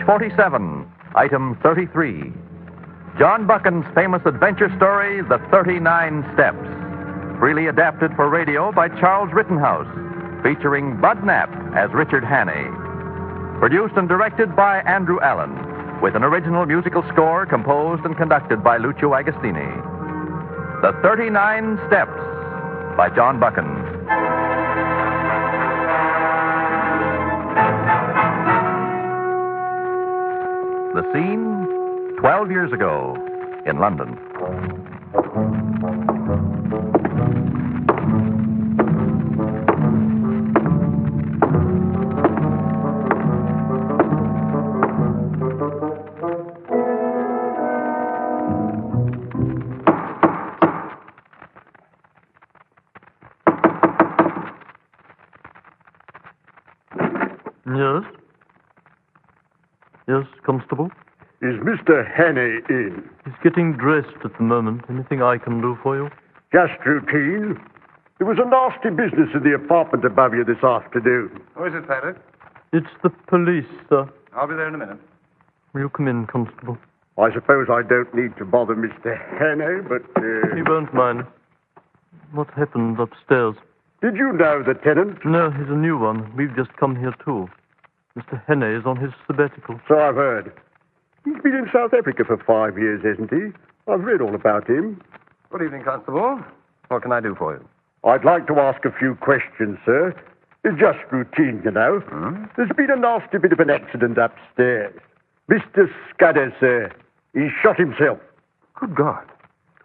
47, item 33. John Buchan's famous adventure story, The 39 Steps. Freely adapted for radio by Charles Rittenhouse, featuring Bud Knapp as Richard Hannay. Produced and directed by Andrew Allan, with an original musical score composed and conducted by Lucio Agostini. The 39 Steps by John Buchan. The scene, 12 years ago, in London. Yes? Yes, Constable? Is Mr. Hannay in? He's getting dressed at the moment. Anything I can do for you? Just routine. There was a nasty business in the apartment above you this afternoon. Who is it, Paddock? It's the police, sir. I'll be there in a minute. Will you come in, Constable? I suppose I don't need to bother Mr. Hannay, but... He won't mind. What happened upstairs? Did you know the tenant? No, he's a new one. We've just come here, too. Mr. Hannay is on his sabbatical. So I've heard. He's been in South Africa for 5 years, hasn't he? I've read all about him. Good evening, Constable. What can I do for you? I'd like to ask a few questions, sir. It's just routine, you know. There's been a nasty bit of an accident upstairs. Mr. Scudder, sir. He shot himself. Good God.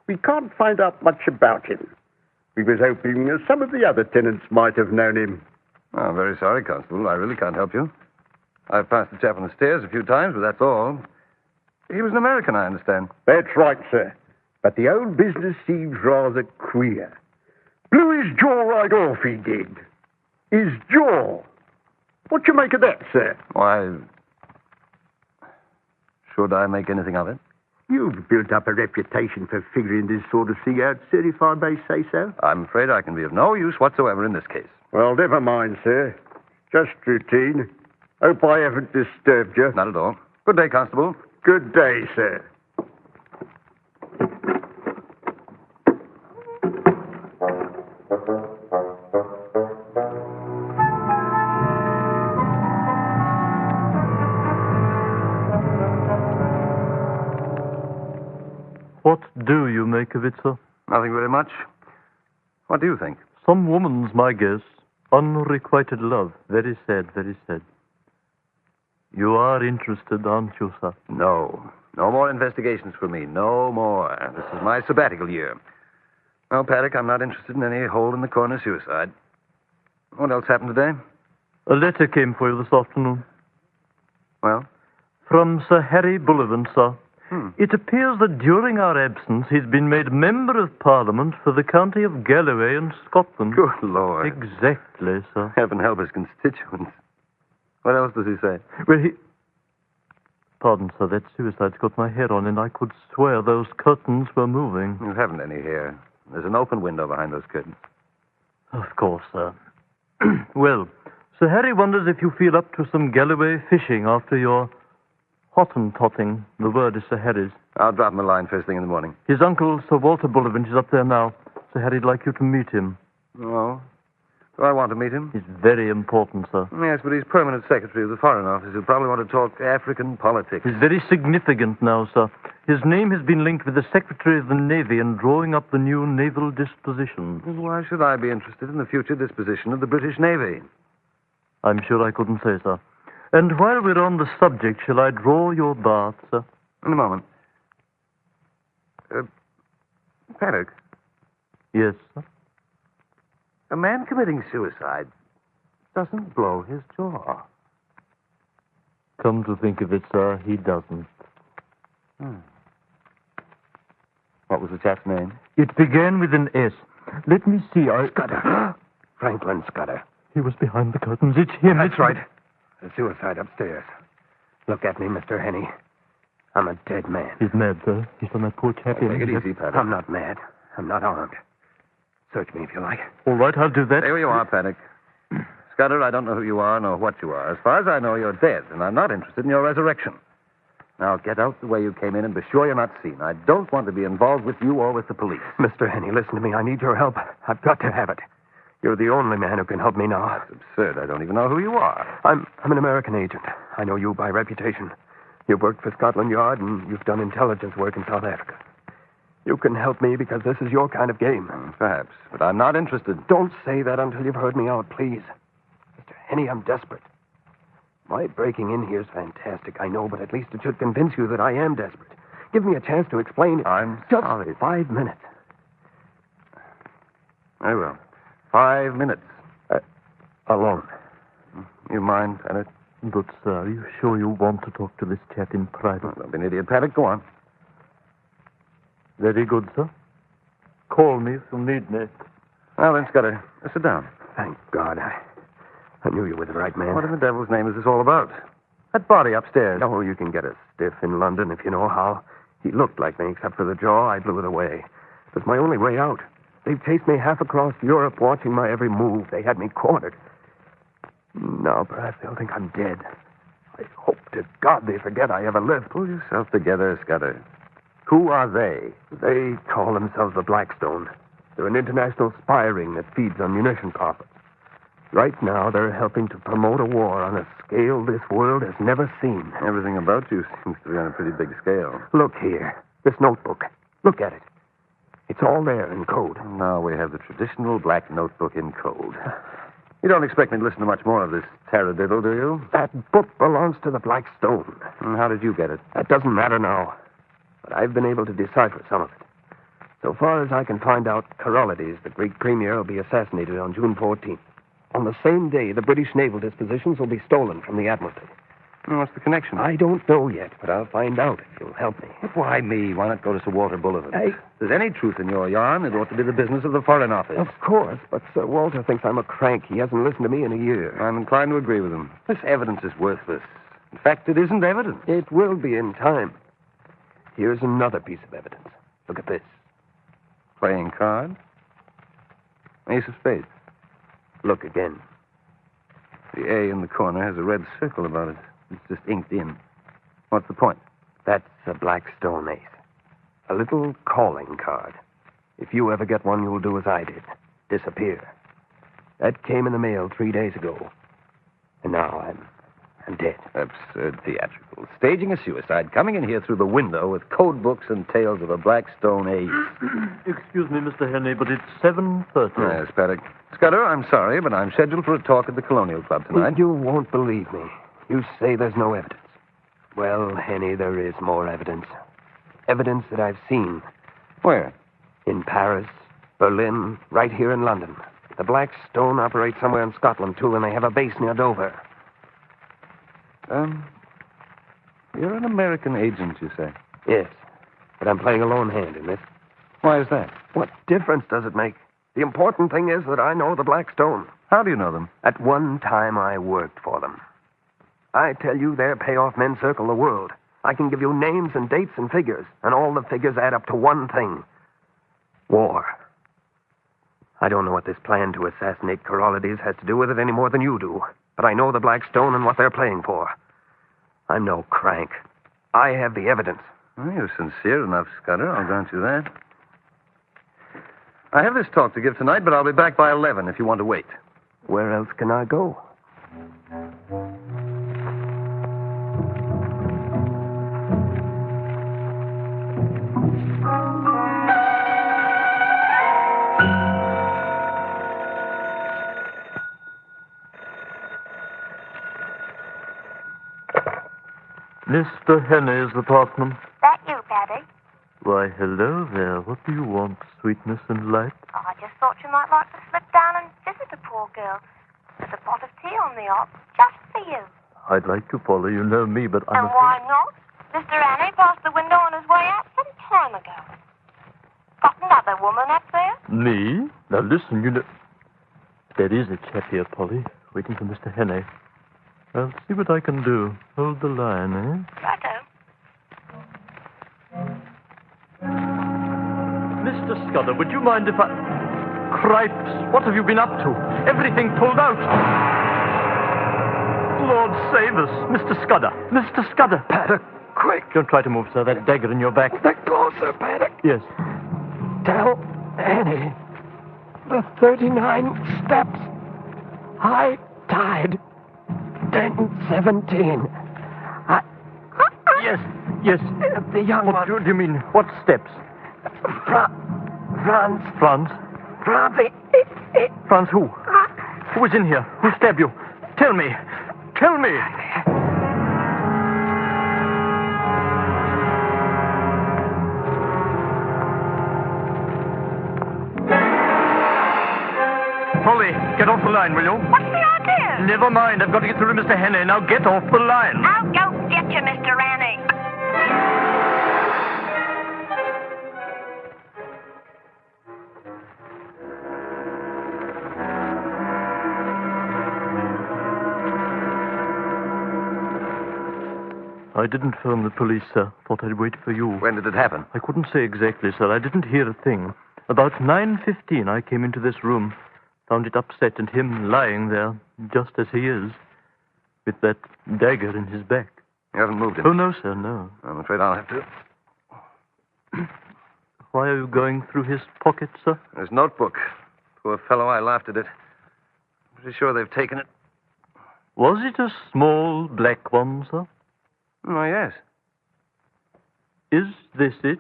We can't find out much about him. We was hoping some of the other tenants might have known him. Oh, I'm very sorry, Constable. I really can't help you. I've passed the chap on the stairs a few times, but that's all. He was an American, I understand. That's right, sir. But the old business seems rather queer. Blew his jaw right off, he did. His jaw. What you make of that, sir? Why, should I make anything of it? You've built up a reputation for figuring this sort of thing out, sir, if I may say so. I'm afraid I can be of no use whatsoever in this case. Well, never mind, sir. Just routine. Hope I haven't disturbed you. Not at all. Good day, Constable. Good day, sir. What do you make of it, sir? Nothing very much. What do you think? Some woman's my guess. Unrequited love. Very sad, very sad. You are interested, aren't you, sir? No. No more investigations for me. No more. This is my sabbatical year. No, Paddock, I'm not interested in any hole-in-the-corner suicide. What else happened today? A letter came for you this afternoon. Well? From Sir Harry Bullivant, sir. It appears that during our absence, he's been made Member of Parliament for the county of Galloway in Scotland. Good Lord. Exactly, sir. Heaven help his constituents. What else does he say? Well, he... Pardon, sir, that suicide's got my hair on, and I could swear those curtains were moving. You haven't any hair. There's an open window behind those curtains. Of course, sir. Well, Sir Harry wonders if you feel up to some Galloway fishing after your Hottentotting. The word is Sir Harry's. I'll drop him a line first thing in the morning. His uncle, Sir Walter Bullivant, is up there now. Sir Harry'd like you to meet him. Oh? Do I want to meet him? He's very important, sir. Yes, but he's permanent secretary of the Foreign Office. He'll probably want to talk African politics. He's very significant now, sir. His name has been linked with the Secretary of the Navy in drawing up the new naval dispositions. Why should I be interested in the future disposition of the British Navy? I'm sure I couldn't say, sir. And while we're on the subject, shall I draw your bath, sir? In a moment. Paddock, Yes, sir. a man committing suicide doesn't blow his jaw. Come to think of it, sir, he doesn't. What was the chap's name? It began with an S. Let me see. Scudder. Franklin Scudder. He was behind the curtains. It's him. That's right. The suicide upstairs. Look at me, Mr. Hannay. I'm a dead man. He's mad, sir. He's done that poor chap in. Take it easy, Paddock. I'm not mad. I'm not armed. Search me if you like. All right, I'll do that. Stay where you are, Paddock. Scudder, I don't know who you are nor what you are. As far as I know, you're dead, and I'm not interested in your resurrection. Now, get out the way you came in and be sure you're not seen. I don't want to be involved with you or with the police. Mr. Hannay, listen to me. I need your help. I've got to have it. You're the only man who can help me now. That's absurd. I don't even know who you are. I'm an American agent. I know you by reputation. You've worked for Scotland Yard, and you've done intelligence work in South Africa. You can help me because this is your kind of game. Perhaps, but I'm not interested. Don't say that until you've heard me out, please. Mr. Hannay, I'm desperate. My breaking in here is fantastic, I know, but at least it should convince you that I am desperate. Give me a chance to explain it. I'm Just sorry. 5 minutes. I will. 5 minutes. Alone. You mind, Paddock? But, sir, are you sure you want to talk to this chap in private? Don't be an idiot, Paddock. Go on. Very good, sir. Call me if you need me. Well, then, Scudder, sit down. Thank God. I knew you were the right man. What in the devil's name is this all about? That body upstairs. Oh, you can get a stiff in London if you know how. He looked like me, except for the jaw. I blew it away. It was my only way out. They've chased me half across Europe, watching my every move. They had me cornered. Now, perhaps they'll think I'm dead. I hope to God they forget I ever lived. Pull yourself together, Scudder. Who are they? They call themselves the Blackstone. They're an international spy ring that feeds on munition profits. Right now, they're helping to promote a war on a scale this world has never seen. Everything about you seems to be on a pretty big scale. Look here. This notebook. Look at it. It's all there in code. Now we have the traditional black notebook in code. You don't expect me to listen to much more of this taradiddle, do you? That book belongs to the Blackstone. And how did you get it? That doesn't matter now. But I've been able to decipher some of it. So far as I can find out, Carolides, the Greek premier, will be assassinated on June 14th. On the same day, the British naval dispositions will be stolen from the Admiralty. What's the connection? I don't know yet, but I'll find out if you'll help me. But why me? Why not go to Sir Walter Bullivant? Hey. If there's any truth in your yarn, it ought to be the business of the Foreign Office. Of course, but Sir Walter thinks I'm a crank. He hasn't listened to me in a year. I'm inclined to agree with him. This evidence is worthless. In fact, it isn't evidence. It will be in time. Here's another piece of evidence. Look at this. Playing cards? Ace of spades. Look again. The A in the corner has a red circle about it. It's just inked in. What's the point? That's a Blackstone ace. A little calling card. If you ever get one, you'll do as I did. Disappear. That came in the mail 3 days ago. And now I'm dead. Absurd theatrical. Staging a suicide, coming in here through the window with code books and tales of a Blackstone ace. Excuse me, Mr. Hannay, but it's 7:30. Yes, Paddock. Scudder, I'm sorry, but I'm scheduled for a talk at the Colonial Club tonight. You won't believe me. You say there's no evidence. Well, Hannay, there is more evidence. Evidence that I've seen. Where? In Paris, Berlin, right here in London. The Blackstone operates somewhere in Scotland, too, and they have a base near Dover. You're an American agent, you say? Yes, but I'm playing a lone hand in this. Why is that? What difference does it make? The important thing is that I know the Blackstone. How do you know them? At one time, I worked for them. I tell you, their payoff men circle the world. I can give you names and dates and figures, and all the figures add up to one thing. War. I don't know what this plan to assassinate Carolides has to do with it any more than you do, but I know the Blackstone and what they're playing for. I'm no crank. I have the evidence. Well, you're sincere enough, Scudder. I'll grant you that. I have this talk to give tonight, but I'll be back by 11 if you want to wait. Where else can I go? Mr. Hannay's apartment. That you, Paddy? Why, hello there. What do you want, sweetness and light? Oh, I just thought you might like to slip down and visit a poor girl. There's a pot of tea on the hob, just for you. I'd like to follow. You know me, but I'm And why not? Mr. Hannay passed the window on his way out some time ago. Got another woman up there? Me? Now listen, you know... There is a chap here, Polly, waiting for Mr. Hannay. I'll see what I can do. Hold the line, eh? Righto. Mr. Scudder, would you mind if I... Cripes, what have you been up to? Everything pulled out. Lord save us. Mr. Scudder. Mr. Scudder. Paddock, quick. Don't try to move, sir. That dagger in your back. Let go, Sir Paddock. Yes. Tell Hannay. The 39 steps. High tide. 10:17. Yes. The young What one. do you mean? What steps? Franz. Franz? Franz who? Who is in here? Who stabbed you? Tell me. Tell me. Polly, get off the line, will you? What's the idea? Never mind. I've got to get through to Mr. Hannay. Now get off the line. I'll go get you, Mr. Annie. I didn't phone the police, sir. Thought I'd wait for you. When did it happen? I couldn't say exactly, sir. I didn't hear a thing. About 9:15, I came into this room, found it upset and him lying there, just as he is, with that dagger in his back. You haven't moved him? Oh, no, sir, no. I'm afraid I'll have to. Why are you going through his pocket, sir? His notebook. Poor fellow, I laughed at it. Pretty sure they've taken it. Was it a small black one, sir? Oh, yes. Is this it?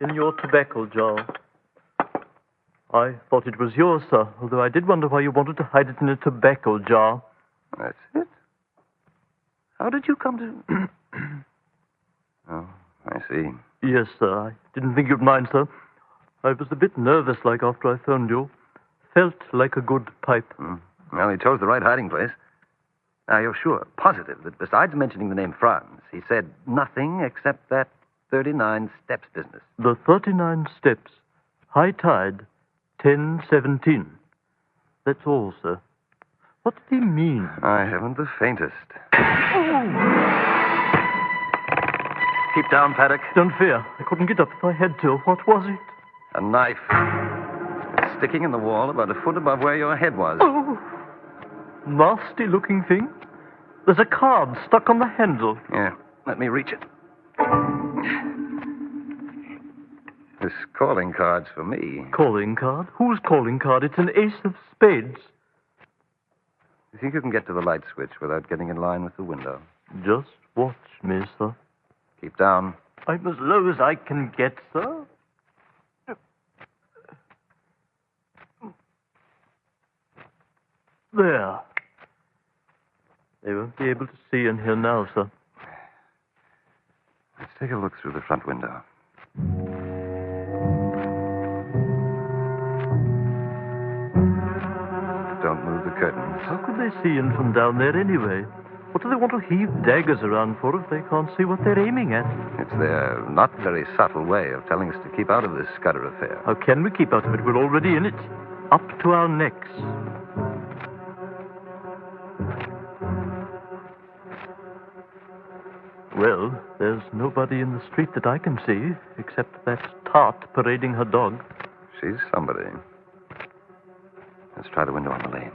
In your tobacco jar. I thought it was yours, sir, although I did wonder why you wanted to hide it in a tobacco jar. That's it. How did you come to... Oh, I see. Yes, sir. I didn't think you'd mind, sir. I was a bit nervous like after I phoned you. Felt like a good pipe. Well, he chose the right hiding place. Now, you're sure, positive, that besides mentioning the name Franz, he said nothing except that 39 steps business. The 39 steps. High tide. 10:17. That's all, sir. What did he mean? I haven't the faintest. Keep down, Paddock. Don't fear. I couldn't get up if I had to. What was it? A knife. It's sticking in the wall about a foot above where your head was. Oh! Nasty-looking thing. There's a card stuck on the handle. Yeah, let me reach it. This calling card's for me. Calling card? Whose calling card? It's an ace of spades. You think you can get to the light switch without getting in line with the window? Just watch me, sir. Keep down. I'm as low as I can get, sir. There. They won't be able to see in here now, sir. Let's take a look through the front window. Don't move the curtains. How could they see in from down there anyway? What do they want to heave daggers around for if they can't see what they're aiming at? It's their not very subtle way of telling us to keep out of this Scudder affair. How can we keep out of it? We're already in it. Up to our necks. Well, there's nobody in the street that I can see, except that tart parading her dog. She's somebody. Let's try the window on the lane.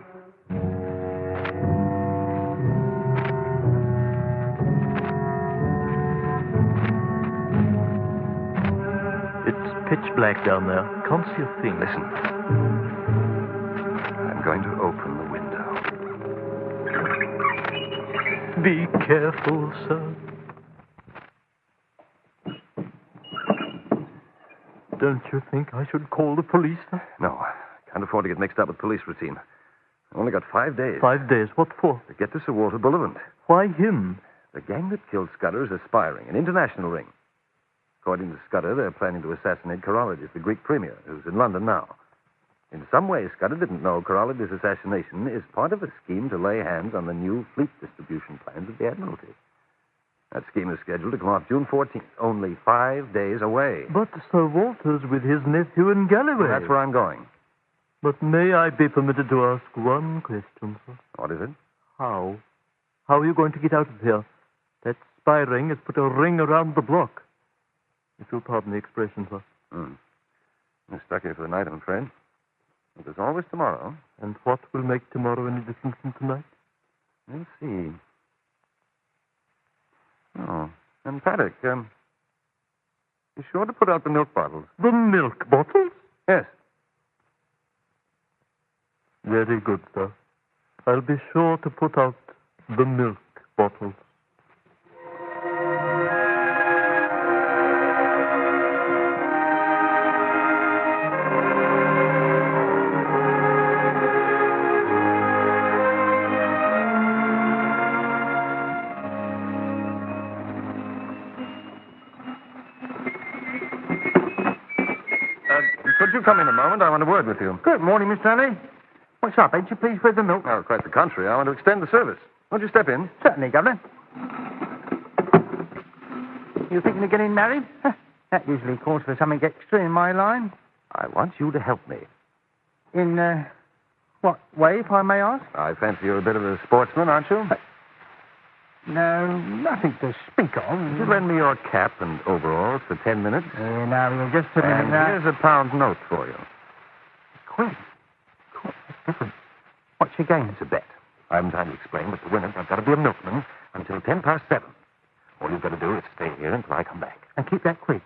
It's pitch black down there. Can't see a thing. Listen. I'm going to open the window. Be careful, sir. Don't you think I should call the police, sir? No, I can't afford to get mixed up with police routine. I've only got 5 days. 5 days? What for? To get to Sir Walter Bullivant. Why him? The gang that killed Scudder is aspiring, an international ring. According to Scudder, they're planning to assassinate Korolidis, the Greek premier, who's in London now. In some way, Scudder didn't know Korolidis' assassination is part of a scheme to lay hands on the new fleet distribution plans of the Admiralty. That scheme is scheduled to come off June 14th, only 5 days away. But Sir Walter's with his nephew in Galloway. That's where I'm going. But may I be permitted to ask one question, sir? What is it? How? How are you going to get out of here? That spy ring has put a ring around the block. If you'll pardon the expression, sir. We're stuck here for the night, I'm afraid. But there's always tomorrow. And what will make tomorrow any different from tonight? Let's see. Oh, and Paddock, be sure to put out the milk bottles. The milk bottles? Yes. Very good, sir. I'll be sure to put out the milk bottles. Could you come in a moment? I want a word with you. Good morning, Mr. Hannay. What's up? Ain't you pleased with the milk? Oh, quite the contrary. I want to extend the service. Won't you step in? Certainly, Governor. You thinking of getting married? That usually calls for something extra in my line. I want you to help me. In, what way, if I may ask? I fancy you're a bit of a sportsman, aren't you? No, nothing to speak of. Would you lend me your cap and overalls for 10 minutes? Now, you're just a minute And now. here's a £1 note for you. Quick. Cool. That's different. What's your game? It's a bet. I haven't time to explain, but to win it, I've got to be a milkman until 7:10. All you've got to do is stay here until I come back. And keep that quick.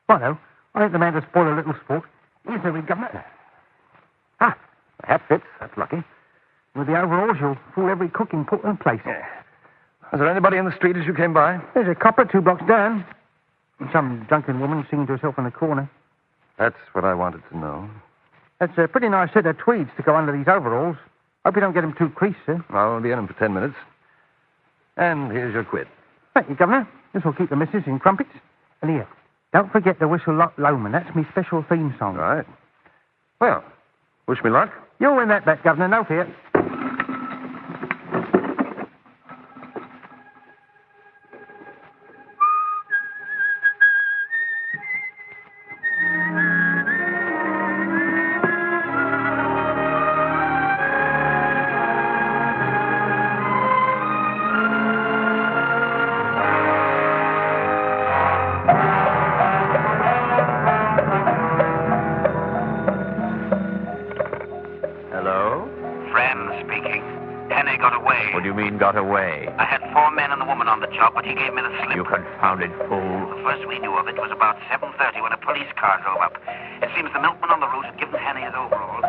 Righto. I ain't the man to spoil a little sport. Here's the ring, Governor. Ah, the hat fits. That's lucky. With the overalls, you'll fool every cook in Portland Place. Yeah. Was there anybody in the street as you came by? There's a copper 2 blocks down. And some drunken woman singing to herself in the corner. That's what I wanted to know. That's a pretty nice set of tweeds to go under these overalls. Hope you don't get them too creased, sir. I'll be in them for 10 minutes. And here's your quid. Thank you, Governor. This will keep the missus in crumpets. And here, don't forget to whistle Loch Lomond. That's my special theme song. All right. Well, wish me luck. You'll win that bet, Governor, no fear. Got away. I had 4 men and the woman on the job, but he gave me the slip. You confounded fool. The first we knew of it was about 7:30 when a police car drove up. It seems the milkman on the route had given Hannay his overalls.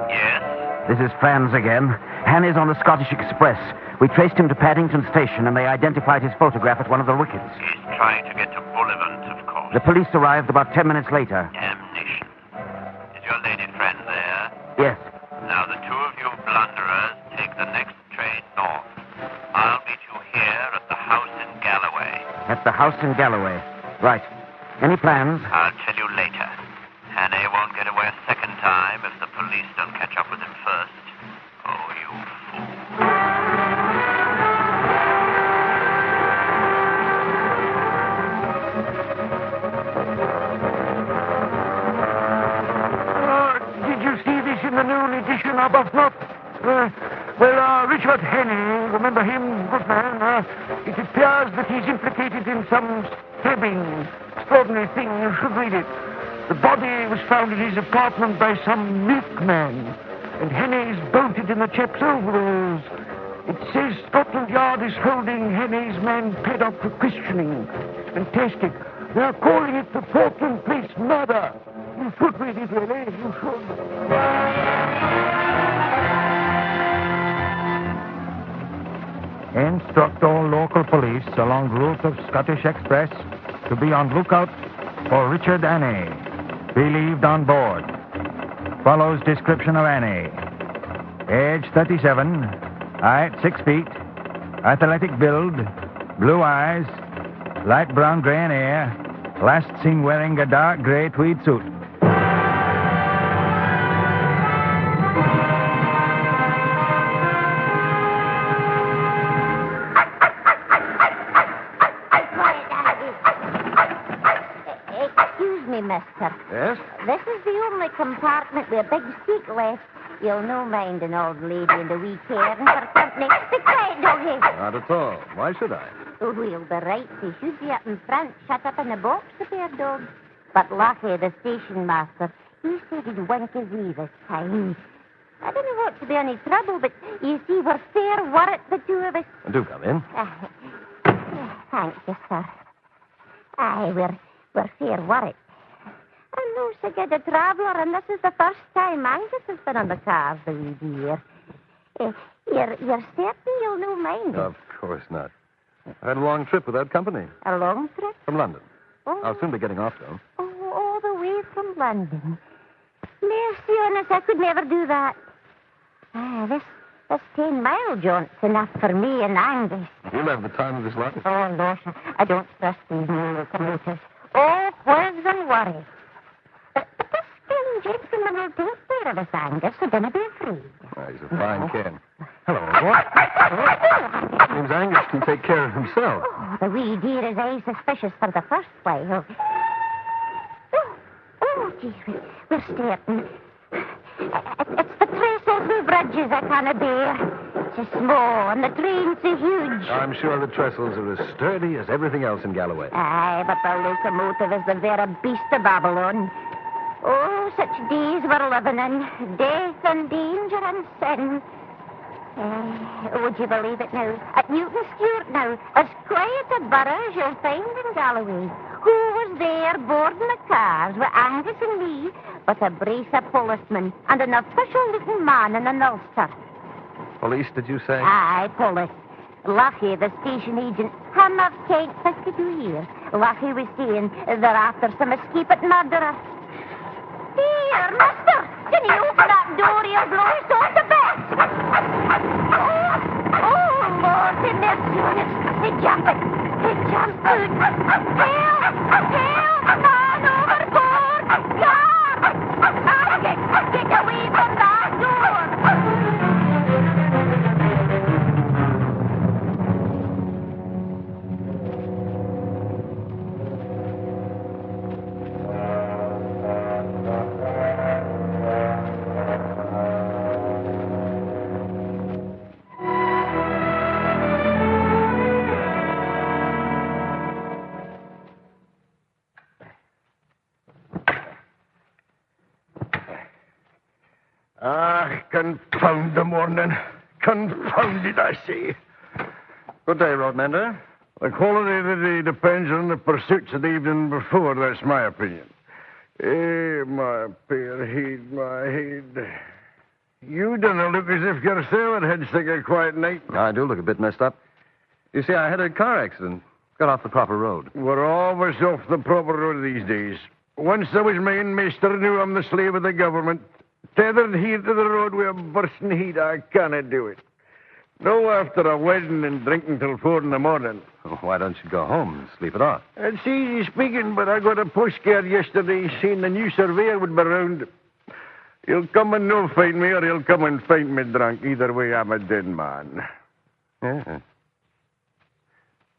Yes? This is Franz again. Hannay's on the Scottish Express. We traced him to Paddington Station, and they identified his photograph at one of the wickets. He's trying to get to Boulevard, of course. The police arrived about 10 minutes later. Damnation. Is your lady friend there? Yes. Now, the 2 of you blunderers take the next train north. I'll meet you here at the house in Galloway. At the house in Galloway. Right. Any plans? I'll tell you later. Hannay won't get away a second time if the police don't catch up with him first. Oh, you fool. Did you see this in the noon edition of Arbuthnot? Richard Hannay, remember him? Good man. It appears that he's implicated in some stabbing. Extraordinary thing. You should read it. The body was found in his apartment by some milkman. And Hannay's bolted in the chap's overalls. It says Scotland Yard is holding Hannay's man Paddock for questioning. Fantastic. They're calling it the Portland Place murder. You should read it, really. You should. Instruct all local police along the route of Scottish Express to be on lookout for Richard Hannay, believed on board. Follows description of Hannay. Age 37, height 6 feet, athletic build, blue eyes, light brown gray in hair, last seen wearing a dark gray tweed suit. Excuse me, mister. Yes? This is the only compartment with a big seat left. You'll no mind an old lady and a wee cairn for company. Be quiet, doggy. Not at all. Why should I? Oh, we'll be right. They should be up in front, shut up in a box, the pair dogs. But lucky, the station master, he said he'd wink his wee this time. I don't know what to be any trouble, but you see, we're fair worried, the two of us. Do come in. Thank you, sir. Aye, we're fair worried. I'm no so good a traveller, and this is the first time Angus has been on the cars the wee dear. You're certain you'll no mind it? Of course not. I had a long trip without company. A long trip? From London. Oh. I'll soon be getting off, though. Oh, all the way from London. Mercy on us, I could never do that. This 10-mile jaunt's enough for me and Angus. He'll have the time of his life. Oh, Lord, I don't trust these new locomotives. Oh, whiz and worry. But this young gentleman will take care of us, Angus, so don't be afraid. He's a fine kid. Hello, what? Seems Angus can take care of himself. Oh, the wee dear is aye suspicious for the first while. Oh, gee, we're starting. It's the trestles and bridges I can't bear. It's so small, and the train's so huge. I'm sure the trestles are as sturdy as everything else in Galloway. Aye, but the locomotive is the very beast of Babylon. Oh, such days we're living in. Death and danger and sin. Would you believe it now? At Newton Stewart now, as quiet a borough as you'll find in Galloway. Who was there boarding the cars with Angus and me, but a brace of policemen and an official-looking man in an ulster? Police, did you say? Aye, police. Lucky, the station agent, him of Kent 52 years. Lucky was saying they're after some escaped murderer. Here, mister, can you open that door? You'll blow us all to bits. Oh, Lord, the mercy on us. They jump it. They jump out. Help, man overboard. God, get away from that door. Confound the morning. Confound it, I say. Good day, Roadmender. The quality of the day depends on the pursuits of the evening before, that's my opinion. My poor head, my head. You don't look as if your sailor had sick a quiet night. I do look a bit messed up. You see, I had a car accident. Got off the proper road. We're always off the proper road these days. Once I was main master, knew I'm the slave of the government. Tethered here to the road with a bursting heat, I can't do it. No after a wedding and drinking till 4 in the morning. Well, why don't you go home and sleep it off? It's easy speaking, but I got a postcard yesterday saying the new surveyor would be round. He'll come and no find me, or he'll come and find me drunk. Either way, I'm a dead man. Yeah.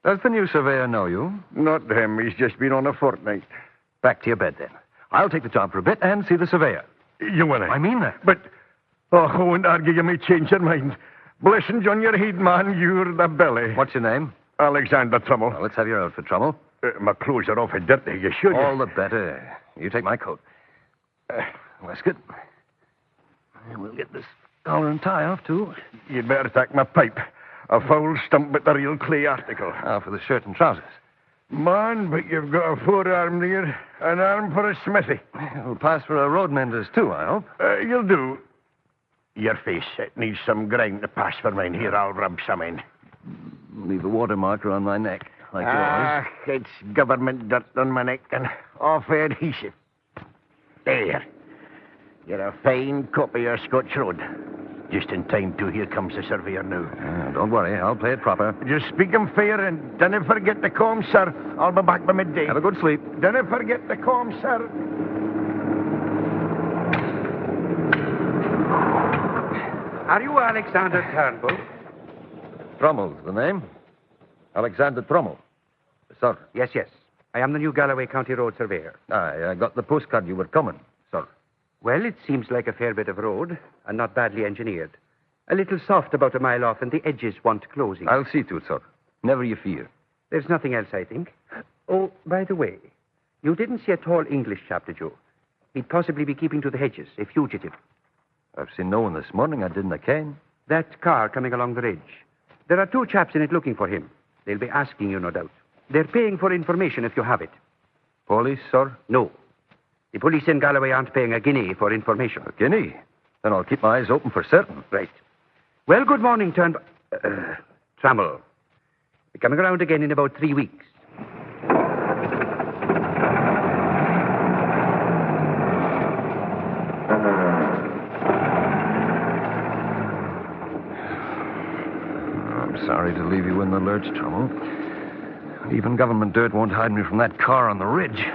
Does the new surveyor know you? Not him. He's just been on a fortnight. Back to your bed, then. I'll take the job for a bit and see the surveyor. You will, I mean that. But, I won't argue you may change your mind. Blessings on your head, man. You're the belly. What's your name? Alexander Trummel. Well, let's have your outfit, Trummel. My clothes are awful dirty. You should. All the better. You take my coat. Waistcoat. We'll get this collar and tie off, too. You'd better take my pipe. A foul stump, but the real clay article. Now for the shirt and trousers. Man, but you've got a forearm there. An arm for a smithy. It'll pass for a roadmender's, too, I hope. You'll do. Your face, it needs some grind to pass for mine. Here, I'll rub some in. Leave the water marker on my neck, like yours. It's government dirt on my neck and off adhesive. There. You're a fine copy of Scotch Road. Just in time, too. Here comes the surveyor now. Don't worry. I'll play it proper. Just speak 'em fair and don't forget the comb, sir. I'll be back by midday. Have a good sleep. Don't forget the comb, sir. Are you Alexander Turnbull? Trummel's the name. Alexander Trummel. Sir. Yes. I am the new Galloway County Road Surveyor. I got the postcard you were coming, sir. Well, it seems like a fair bit of road, and not badly engineered. A little soft about a mile off, and the edges want closing. I'll see to it, sir. Never you fear. There's nothing else, I think. Oh, by the way, you didn't see a tall English chap, did you? He'd possibly be keeping to the hedges, a fugitive. I've seen no one this morning. I didn't a cane. That car coming along the ridge. There are 2 chaps in it looking for him. They'll be asking you, no doubt. They're paying for information if you have it. Police, sir? No. The police in Galloway aren't paying a guinea for information. A guinea? Then I'll keep my eyes open for certain. Right. Well, good morning, Trammell. We're coming around again in about 3 weeks. I'm sorry to leave you in the lurch, Trammell. Even government dirt won't hide me from that car on the ridge.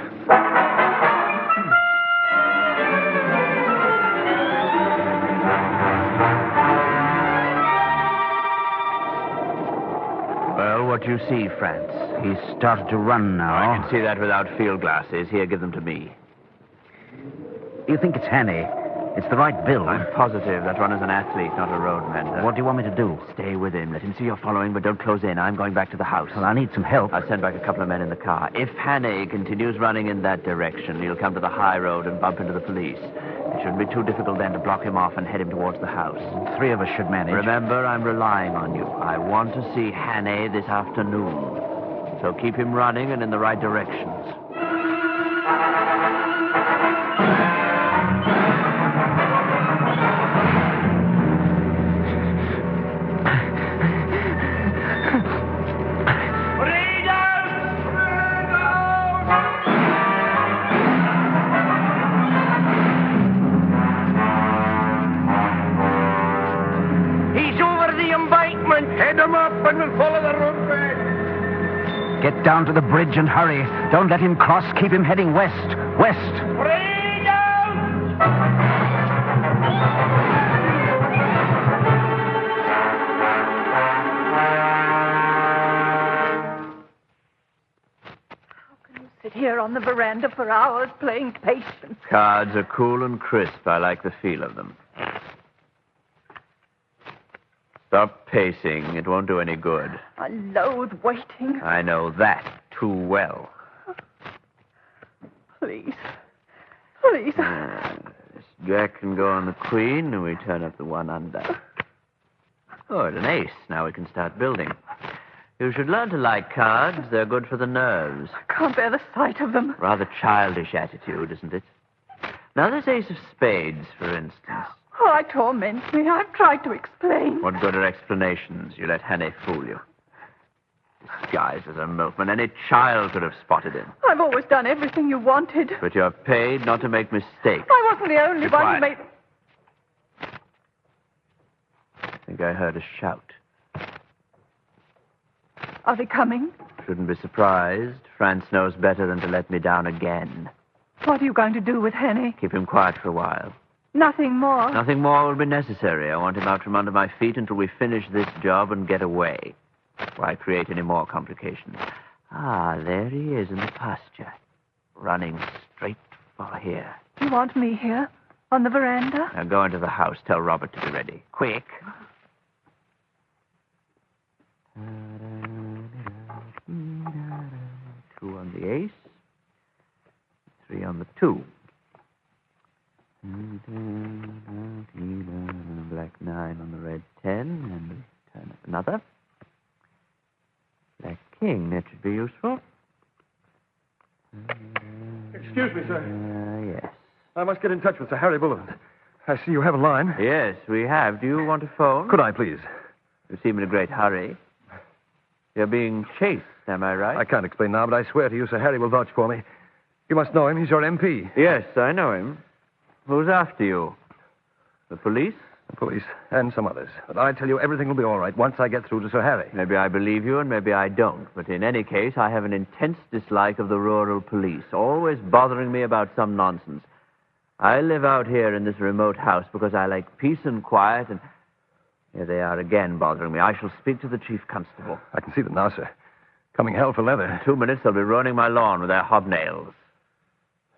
Well, what do you see, France? He's started to run now. I can see that without field glasses. Here, give them to me. You think it's Hannay? It's the right build. I'm positive that runner's an athlete, not a road mender. What do you want me to do? Stay with him. Let him see you're following, but don't close in. I'm going back to the house. Well, I need some help. I'll send back a couple of men in the car. If Hannay continues running in that direction, he'll come to the high road and bump into the police. It shouldn't be too difficult then to block him off and head him towards the house. 3 of us should manage. Remember, I'm relying on you. I want to see Hannay this afternoon. So keep him running and in the right directions. Head him up and we'll follow the road back. Get down to the bridge and hurry. Don't let him cross. Keep him heading west. West. Sit here on the veranda for hours playing patience. Cards are cool and crisp. I like the feel of them. Stop pacing. It won't do any good. I loathe waiting. I know that too well. Please. Please. This jack can go on the queen, and we turn up the one under. Oh, it's an ace. Now we can start building. You should learn to like cards. They're good for the nerves. I can't bear the sight of them. Rather childish attitude, isn't it? Now, this ace of spades, for instance. Oh, it torments me. I've tried to explain. What good are explanations? You let Hannay fool you. Disguised as a milkman. Any child could have spotted him. I've always done everything you wanted. But you're paid not to make mistakes. I wasn't the only one who made... I think I heard a shout. Are they coming? Shouldn't be surprised. France knows better than to let me down again. What are you going to do with Hannay? Keep him quiet for a while. Nothing more? Nothing more will be necessary. I want him out from under my feet until we finish this job and get away. Why create any more complications? Ah, there he is in the pasture. Running straight for here. You want me here? On the veranda? Now go into the house. Tell Robert to be ready. Quick. 2 on the ace. 3 on the 2. Black 9 on the red 10, and we turn up another. Black king, that should be useful. Excuse me, sir. Yes. I must get in touch with Sir Harry Bullen. I see you have a line. Yes, we have. Do you want to phone? Could I, please? You seem in a great hurry. You're being chased, am I right? I can't explain now, but I swear to you, Sir Harry will vouch for me. You must know him. He's your MP. Yes, I know him. Who's after you? The police? The police, and some others. But I tell you, everything will be all right once I get through to Sir Harry. Maybe I believe you, and maybe I don't. But in any case, I have an intense dislike of the rural police, always bothering me about some nonsense. I live out here in this remote house because I like peace and quiet, and here they are again bothering me. I shall speak to the chief constable. I can see them now, sir. Coming hell for leather. In 2 minutes, they'll be ruining my lawn with their hobnails.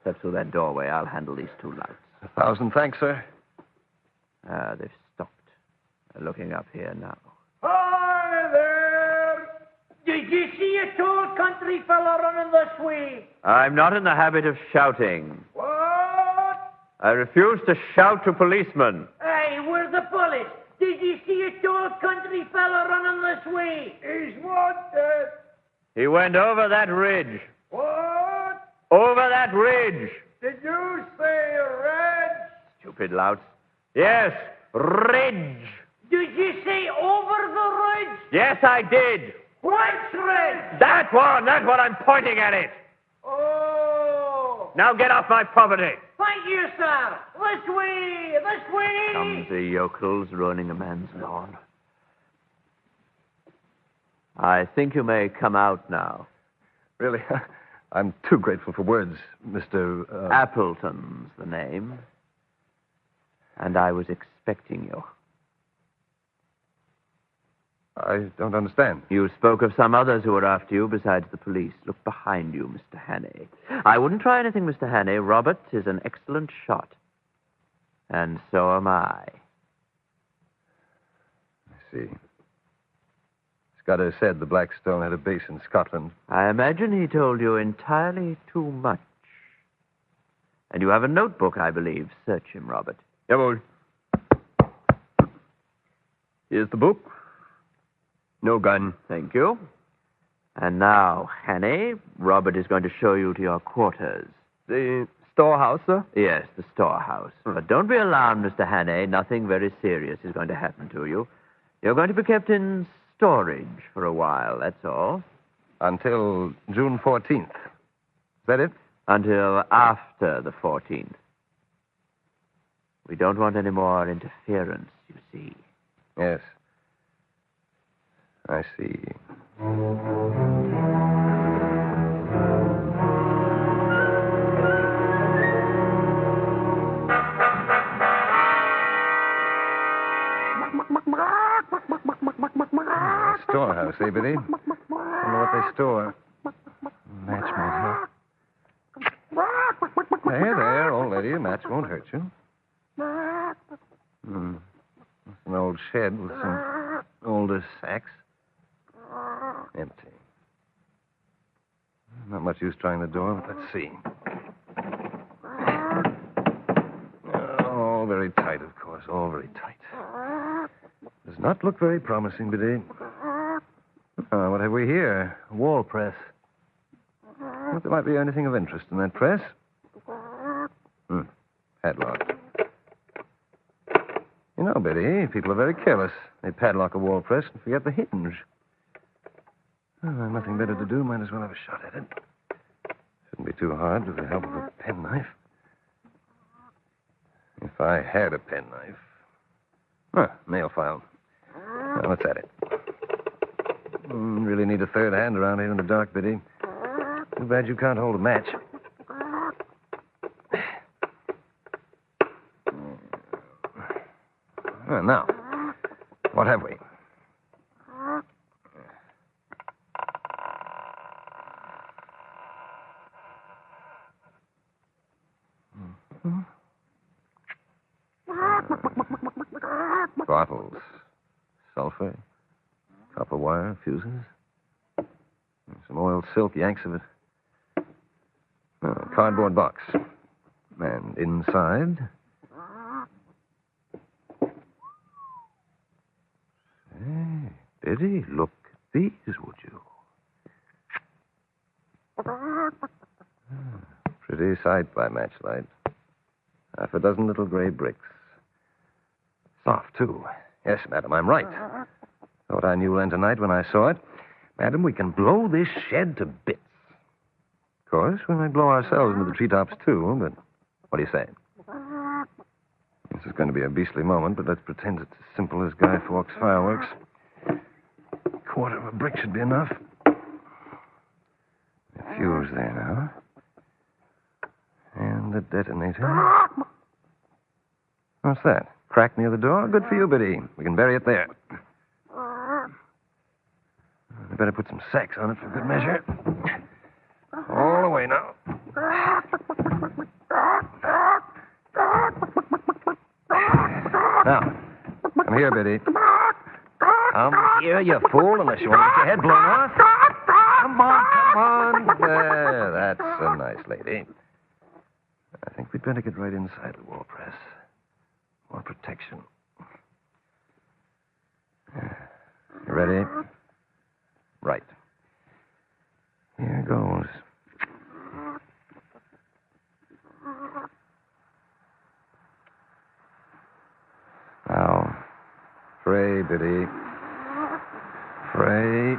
Step through that doorway. I'll handle these 2 lights. 1,000 thanks, sir. They've stopped. They're looking up here now. Hi there! Did you see a tall country fella running this way? I'm not in the habit of shouting. What? I refuse to shout to policemen. Hey, we're the police. Did you see a tall country fella running this way? He's wanted. He went over that ridge. What? Over that ridge. Did you say red? Stupid louts. Yes, ridge. Did you say over the ridge? Yes, I did. Which ridge? That one. That's what I'm pointing at it. Oh. Now get off my property. Thank you, sir. This way. This way. Clumsy yokels ruining a man's lawn. I think you may come out now. Really? I'm too grateful for words, Mr. Appleton's the name. And I was expecting you. I don't understand. You spoke of some others who were after you besides the police. Look behind you, Mr. Hannay. I wouldn't try anything, Mr. Hannay. Robert is an excellent shot. And so am I. I see. Scudder said the Blackstone had a base in Scotland. I imagine he told you entirely too much. And you have a notebook, I believe. Search him, Robert. Jawohl. Here's the book. No gun. Thank you. And now, Hannay, Robert is going to show you to your quarters. The storehouse, sir? Yes, the storehouse. But don't be alarmed, Mr. Hannay. Nothing very serious is going to happen to you. You're going to be kept in storage for a while, that's all. Until June 14th. Is that it? Until after the 14th. We don't want any more interference, you see. Yes. I see. Storehouse, eh, Biddy? Wonder what they store. Match might help. There, old lady. A match won't hurt you. It's an old shed with some older sacks. Empty. Not much use trying the door, but let's see. All very tight, of course. All very tight. Does not look very promising, Biddy. What have we here? A wall press. Thought there might be anything of interest in that press. Padlock. You know, Biddy, people are very careless. They padlock a wall press and forget the hinge. Nothing better to do. Might as well have a shot at it. Shouldn't be too hard with the help of a penknife. If I had a penknife. Nail file. Now, let's at it. Really need a third hand around here in the dark, Biddy. Too bad you can't hold a match. Now, what have we? Bottles. Sulfur. Copper wire. Fuses. Some oiled silk yanks of it. Cardboard box. And inside... Hey, Biddy, look at these, would you? Pretty sight by matchlight. Half a dozen little gray bricks. Soft, too. Yes, madam, I'm right. Thought I knew then tonight when I saw it. Madam, we can blow this shed to bits. Of course, we might blow ourselves into the treetops, too, but what do you say? This is going to be a beastly moment, but let's pretend it's as simple as Guy Fawkes fireworks. A quarter of a brick should be enough. A fuse there now. And the detonator. What's that? Crack near the door? Good for you, Biddy. We can bury it there. I better put some sacks on it for good measure. All the way now. here, Biddy. Come here, you fool, unless you want to get your head blown off. Come on. There, that's a nice lady. I think we'd better get right inside the wall press. More protection. You ready? Right. Here goes. Now, Frey, Biddy. Frey.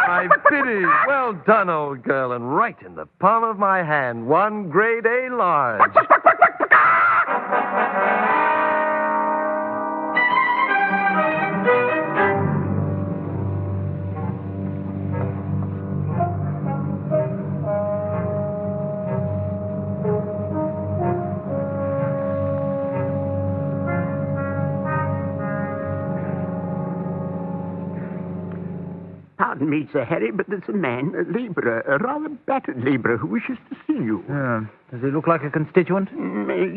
My Biddy, well done, old girl, and right in the palm of my hand, one grade A large. Pardon me, Sir Harry, but there's a man, a labourer, a rather battered labourer, who wishes to see you. Does he look like a constituent?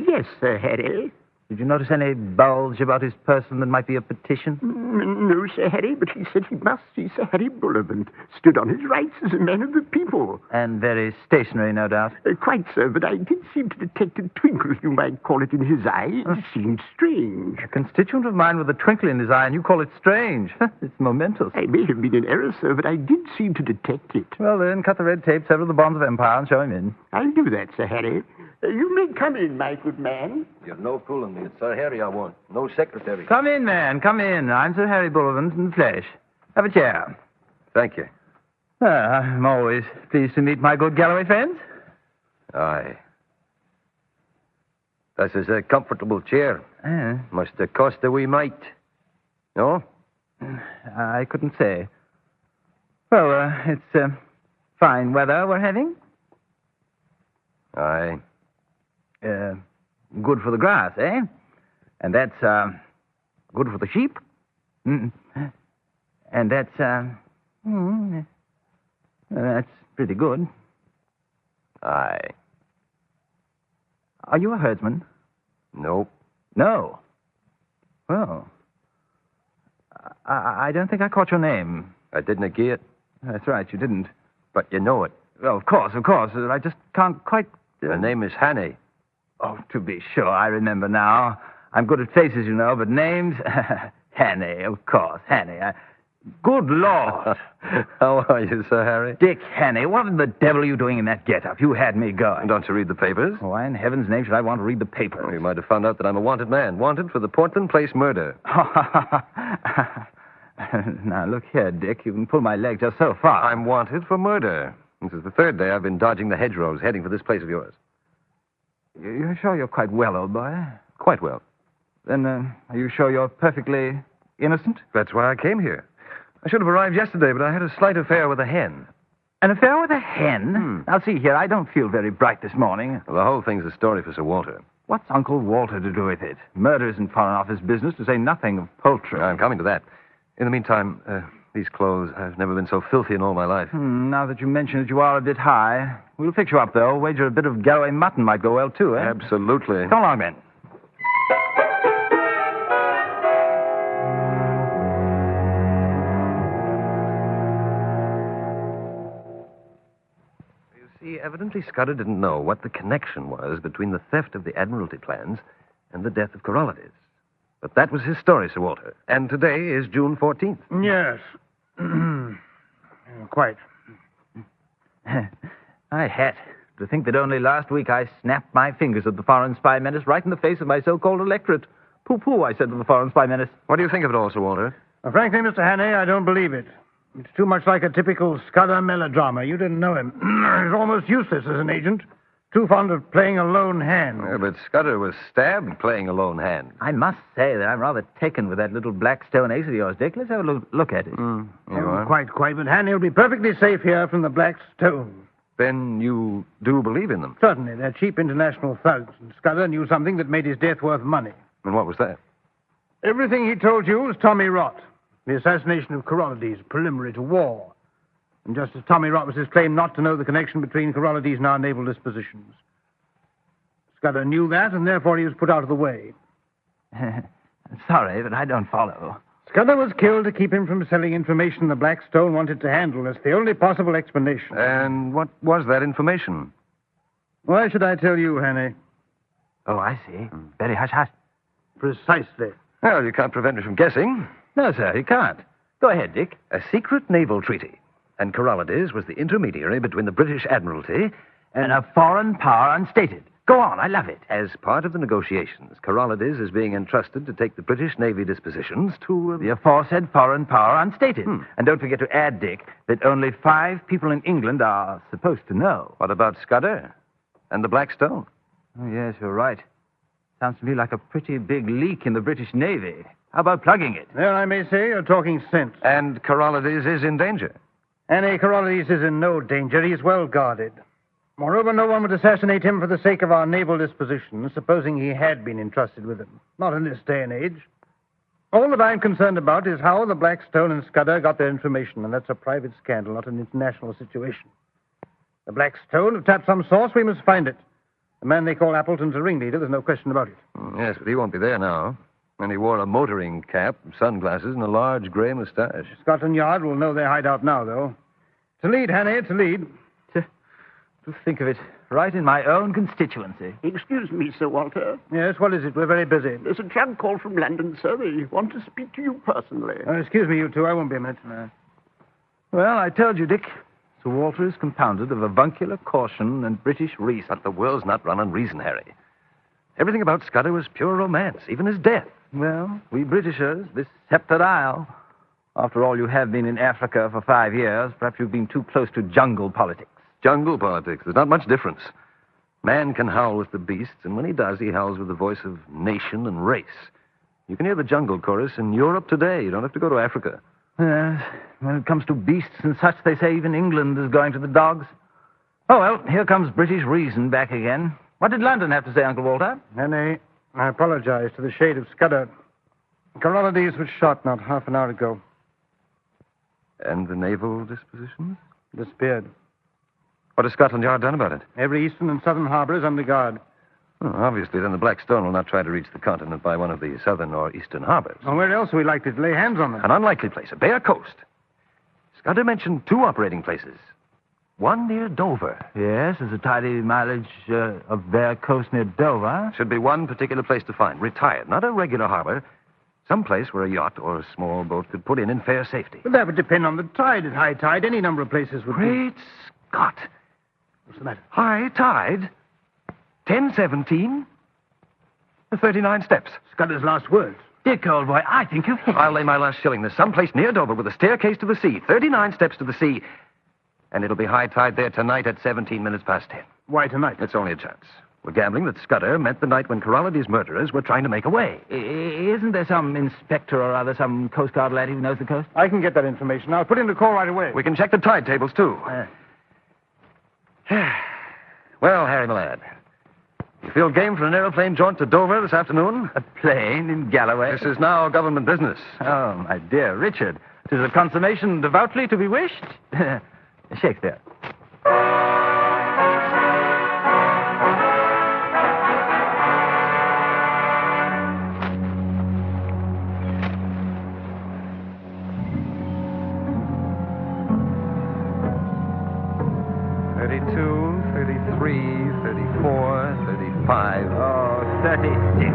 Yes, Sir Harry. Did you notice any bulge about his person that might be a petition? No, Sir Harry, but he said he must see Sir Harry Bullivant. Stood on his rights as a man of the people. And very stationary, no doubt. Quite so, but I did seem to detect a twinkle, you might call it, in his eye. It seemed strange. A constituent of mine with a twinkle in his eye, and you call it strange. It's momentous. I may have been in error, sir, but I did seem to detect it. Well, then, cut the red tape, sever the bonds of empire, and show him in. I'll do that, Sir Harry. You may come in, my good man. You're no fooling me. It's Sir Harry I want. No secretary. Come in, man, come in. I'm Sir Harry Bullivant in the flesh. Have a chair. Thank you. I'm always pleased to meet my good Galloway friends. Aye. This is a comfortable chair. Must have cost a wee mite. No? I couldn't say. Well, it's fine weather we're having. Aye. Good for the grass, eh? And that's, good for the sheep. And that's, that's pretty good. Aye. Are you a herdsman? Nope. No. Well, I don't think I caught your name. I didn't get it. That's right, you didn't. But you know it. Well, of course. I just can't quite... Her name is Hannay. Oh, to be sure, I remember now. I'm good at faces, you know, but names... Hannay, of course, Hannay. Good Lord. How are you, Sir Harry? Dick Hannay, what in the devil are you doing in that get-up? You had me going. Don't you read the papers? Why in heaven's name should I want to read the papers? Well, you might have found out that I'm a wanted man. Wanted for the Portland Place murder. Now, look here, Dick. You can pull my leg just so far. I'm wanted for murder. This is the third day I've been dodging the hedgerows, heading for this place of yours. You're sure you're quite well, old boy? Quite well. Then, are you sure you're perfectly innocent? That's why I came here. I should have arrived yesterday, but I had a slight affair with a hen. An affair with a hen? Now, see here, I don't feel very bright this morning. Well, the whole thing's a story for Sir Walter. What's Uncle Walter to do with it? Murder isn't Foreign Office business, to say nothing of poultry. I'm coming to that. In the meantime, these clothes, I've never been so filthy in all my life. Now that you mention it, you are a bit high. We'll fix you up, though. Wager a bit of Galloway mutton might go well, too, eh? Absolutely. Come along, then. You see, evidently Scudder didn't know what the connection was between the theft of the Admiralty plans and the death of Corollides. But that was his story, Sir Walter. And today is June 14th. Yes. Quite. My hat. To think that only last week I snapped my fingers at the foreign spy menace right in the face of my so-called electorate. Pooh-pooh, I said to the foreign spy menace. What do you think of it all, Sir Walter? Frankly, Mr. Hannay, I don't believe it. It's too much like a typical Scudder melodrama. You didn't know him. He's almost useless as an agent. Too fond of playing a lone hand. Yeah, but Scudder was stabbed playing a lone hand. I must say that I'm rather taken with that little black stone ace of yours, Dick. Let's have a look at it. You are? Quite. But Hannay will be perfectly safe here from the black stone. Then you do believe in them? Certainly. They're cheap international thugs. And Scudder knew something that made his death worth money. And what was that? Everything he told you was Tommy rot. The assassination of Corollides, preliminary to war. And Justice Tommy Roberts' claim not to know the connection between Corollides and our naval dispositions. Scudder knew that, and therefore he was put out of the way. Sorry, but I don't follow. Scudder was killed to keep him from selling information the Blackstone wanted to handle. That's the only possible explanation. And what was that information? Why should I tell you, Hannay? Oh, I see. Very hush-hush. Precisely. Well, you can't prevent me from guessing. No, sir, you can't. Go ahead, Dick. A secret naval treaty. And Corollides was the intermediary between the British Admiralty and a foreign power unstated. Go on, I love it. As part of the negotiations, Corollides is being entrusted to take the British Navy dispositions to... The aforesaid foreign power unstated. And don't forget to add, Dick, that only 5 people in England are supposed to know. What about Scudder? And the Blackstone? Oh, yes, you're right. Sounds to me like a pretty big leak in the British Navy. How about plugging it? There, I may say, you're talking sense. And Corollides is in danger. Hannay, Corollides is in no danger. He's well guarded. Moreover, no one would assassinate him for the sake of our naval dispositions, supposing he had been entrusted with them. Not in this day and age. All that I'm concerned about is how the Blackstone and Scudder got their information, and that's a private scandal, not an international situation. The Blackstone have tapped some source. We must find it. The man they call Appleton's a ringleader. There's no question about it. Yes, but he won't be there now. And he wore a motoring cap, sunglasses, and a large gray moustache. Scotland Yard will know their hideout now, though. To lead, Hannay, to lead. To think of it, right in my own constituency. Excuse me, Sir Walter. Yes, what is it? We're very busy. There's a chap called from London, sir. They want to speak to you personally. Excuse me, you two. I won't be a minute. Well, I told you, Dick. Sir Walter is compounded of avuncular caution and British reason. But the world's not run on reason, Harry. Everything about Scudder was pure romance, even his death. Well, we Britishers, this sceptred isle. After all, you have been in Africa for 5 years. Perhaps you've been too close to jungle politics. Jungle politics. There's not much difference. Man can howl with the beasts, and when he does, he howls with the voice of nation and race. You can hear the jungle chorus in Europe today. You don't have to go to Africa. Yes. When it comes to beasts and such, they say even England is going to the dogs. Oh, well, here comes British reason back again. What did London have to say, Uncle Walter? Hannay, I apologize to the shade of Scudder. Corollides was shot not half an hour ago. And the naval dispositions? Disappeared. What has Scotland Yard done about it? Every eastern and southern harbor is under guard. Well, obviously, then the Blackstone will not try to reach the continent by one of the southern or eastern harbors. Well, where else are we likely to lay hands on them? An unlikely place, a bare coast. Scudder mentioned 2 operating places. One near Dover. Yes, there's a tidy mileage of bare coast near Dover. Should be one particular place to find. Retired, not a regular harbor. Some place where a yacht or a small boat could put in fair safety. But that would depend on the tide. At high tide, any number of places would Great Scott. What's the matter? High tide. 10:17. The 39 steps. Scudder's last words. Dick, old boy, I think you've hit I'll lay my last shilling. There's some place near Dover with a staircase to the sea. 39 steps to the sea. And it'll be high tide there tonight at 17 minutes past 10. Why tonight? It's only a chance. We're gambling that Scudder meant the night when Corollides' murderers were trying to make away. Isn't there some inspector or other, some Coast Guard laddie who knows the coast? I can get that information. I'll put in the call right away. We can check the tide tables, too. Well, Harry, my lad, you feel game for an aeroplane jaunt to Dover this afternoon? A plane in Galloway? This is now government business. Oh, my dear Richard, 'tis a consummation devoutly to be wished. Shakespeare. Oh, 36.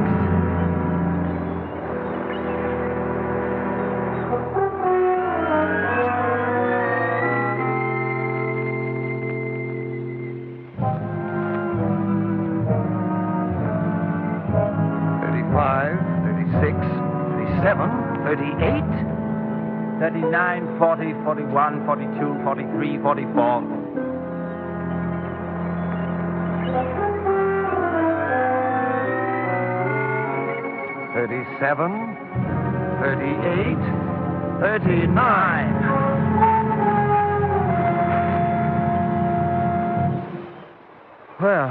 $38, 39, 40, 41, 42, 43, 44. $37, 38, 39. Well,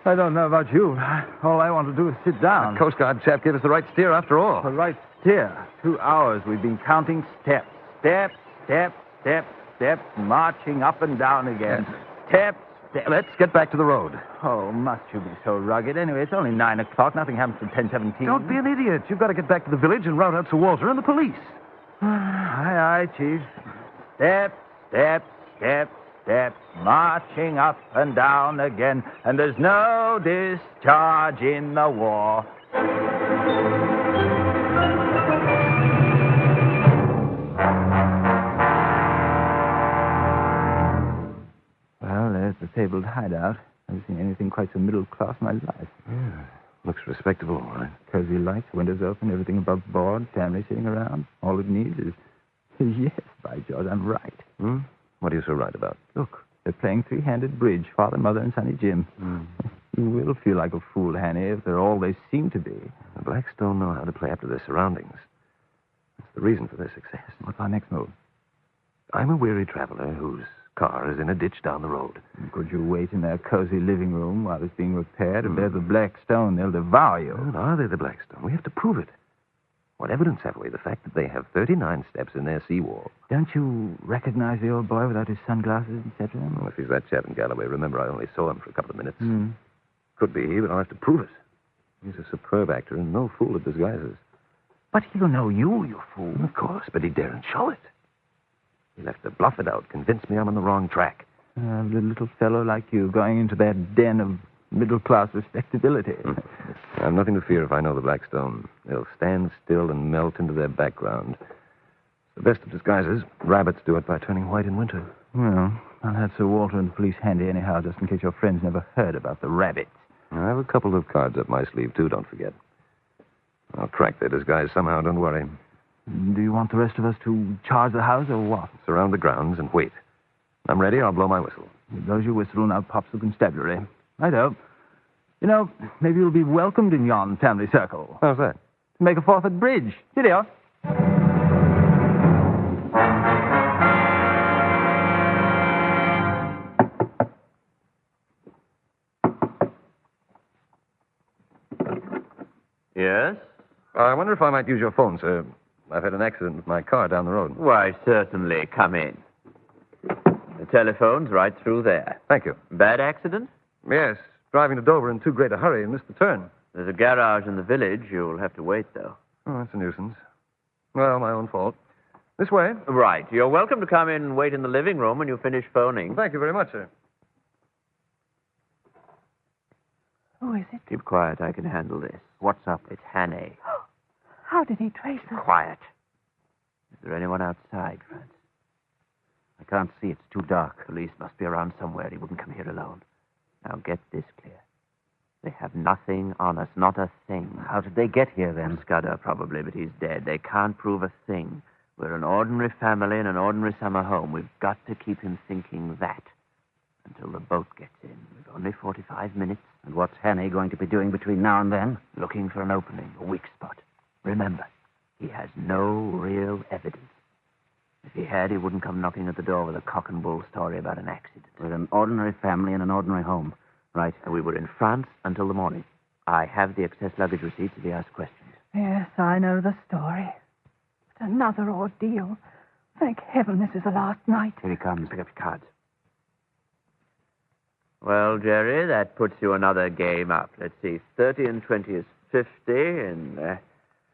I don't know about you. All I want to do is sit down. The Coast Guard chap gave us the right steer after all. The right steer. 2 hours we've been counting steps. Step, step, step. step, marching up and down again. Step, step. Let's get back to the road. Oh, must you be so rugged? Anyway, it's only 9 o'clock. Nothing happens till 10:17. Don't be an idiot. You've got to get back to the village and rout out Sir Walter and the police. Aye, Chief. Step, step, step, step, marching up and down again. And there's no discharge in the war. Well, there's the fabled hideout. Never seen anything quite so middle class in my life. Yeah, looks respectable, all right. Cozy lights, windows open, everything above board, family sitting around. All it needs is... Yes, by George, I'm right. Hmm? What are you so right about? Look, they're playing three-handed bridge, Father, Mother, and Sonny Jim. You will feel like a fool, Hannay, if they're all they seem to be. The Blackstone know how to play up to their surroundings. That's the reason for their success. What's our next move? I'm a weary traveler whose car is in a ditch down the road. Could you wait in their cozy living room while it's being repaired? If they're the Blackstone, they'll devour you. Well, are they the Blackstone? We have to prove it. What evidence have we? The fact that they have 39 steps in their seawall. Don't you recognize the old boy without his sunglasses, etc.? Well, if he's that chap in Galloway, remember I only saw him for a couple of minutes. Could be he, but I'll have to prove it. He's a superb actor and no fool at disguises. But he'll know you fool. Of course, but he daren't show it. He'll have to bluff it out, convince me I'm on the wrong track. A little fellow like you going into that den of middle-class respectability. I've nothing to fear if I know the Blackstone. They'll stand still and melt into their background. The best of disguises. Rabbits do it by turning white in winter. Well, I'll have Sir Walter and the police handy anyhow, just in case your friends never heard about the rabbits. I have a couple of cards up my sleeve, too, don't forget. I'll crack their disguise somehow, don't worry. Do you want the rest of us to charge the house, or what? Surround the grounds and wait. I'm ready, I'll blow my whistle. Here goes your whistle, and out pops the constabulary. Righto. You know, maybe you'll be welcomed in yon family circle. How's that? To make a fourth at bridge. Cheerio. Yes? I wonder if I might use your phone, sir. I've had an accident with my car down the road. Why, certainly. Come in. The telephone's right through there. Thank you. Bad accident? Yes. Driving to Dover in too great a hurry and missed the turn. There's a garage in the village. You'll have to wait, though. Oh, that's a nuisance. Well, my own fault. This way. Right. You're welcome to come in and wait in the living room when you finish phoning. Thank you very much, sir. Who is it? Keep quiet. I can handle this. What's up? It's Hannay. How did he trace us? Quiet. Is there anyone outside, Francis? I can't see. It's too dark. Police must be around somewhere. He wouldn't come here alone. Now get this clear. They have nothing on us, not a thing. How did they get here, then? Scudder, probably, but he's dead. They can't prove a thing. We're an ordinary family in an ordinary summer home. We've got to keep him thinking that until the boat gets in. We've only 45 minutes. And what's Hannay going to be doing between now and then? Looking for an opening, a weak spot. Remember, he has no real evidence. If he had, he wouldn't come knocking at the door with a cock and bull story about an accident. We're an ordinary family in an ordinary home. Right. And we were in France until the morning. I have the excess luggage receipts if he asks questions. Yes, I know the story. But another ordeal. Thank heaven this is the last night. Here he comes. Pick up your cards. Well, Jerry, that puts you another game up. Let's see. 30 and 20 is 50, and...